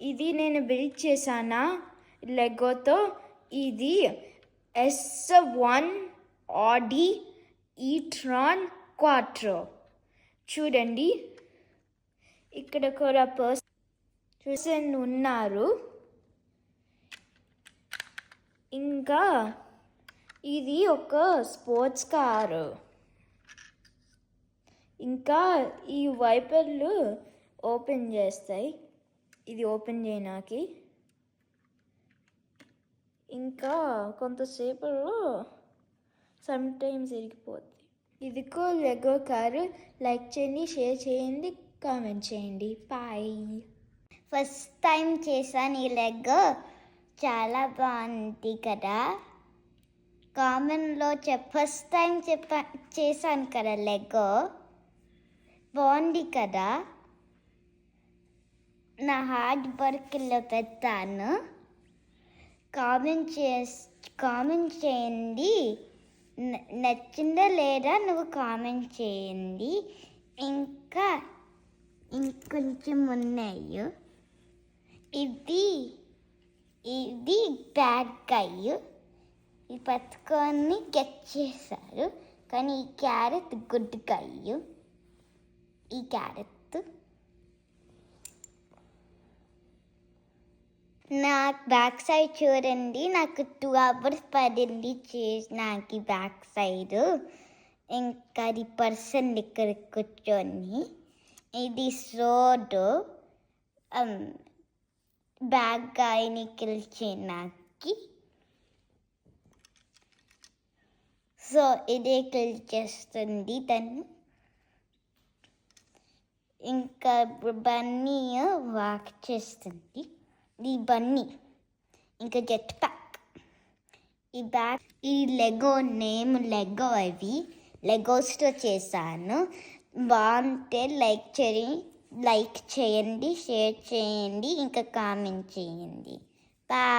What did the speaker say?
ఇది నేను బిల్డ్ చేశానా లెగోతో. ఇది S1 ఆడి ఈట్రాన్ క్వాట్రో. చూడండి, ఇక్కడ కూడా పర్సన్ ఉన్నారు. ఇంకా ఇది ఒక స్పోర్ట్స్ కారు. ఇంకా ఈ వైపర్లు ఓపెన్ చేస్తాయి. ఇది ఓపెన్ చేయడానికి ఇంకా కొంతసేపులో సమ్టైమ్స్ ఇరిగిపోద్ది. ఇదిగో లెగో కారు. లైక్ చేయండి, షేర్ చేయండి, కామెంట్ చేయండి. బాయ్. ఫస్ట్ టైం చేశాను ఈ లెగో. చాలా బాగుంది కదా. కామెంట్లో ఫస్ట్ టైం చేశాను కదా లెగో. బాగుంది కదా. నా హార్డ్ వర్క్లో పెట్టాను. కామెంట్ చేయండి. నచ్చిందా లేదా నువ్వు కామెంట్ చేయండి. ఇంకా ఇంకొంచెం ఉన్నాయి. ఇది బ్యాడ్ గై. ఈ పట్టుకొని గెట్ చేశారు. కానీ ఈ క్యారెట్ గుడ్ గై. ఈ క్యారెట్ నాకు బ్యాక్ సైడ్ చూడండి. నాకు 2 hours పడింది చేసినాకి బ్యాక్ సైడ్. ఇంకా అది పర్సన్ ఇక్కడ కూర్చొని. ఇది సోడు బ్యాగ్ గాయని కిల్చేనాకి. సో ఇదే కిల్ చేస్తుంది తను. ఇంకా బన్నీ వాక్ చేస్తుంది. ఈ బన్నీ ఇంకా జెట్ ప్యాక్. ఈ లెగో నేమ్ లెగో. అవి లెగోస్తో చేశాను. బాగుంటే లైక్ చేయండి, షేర్ చేయండి, ఇంకా కామెంట్ చేయండి. బాయ్.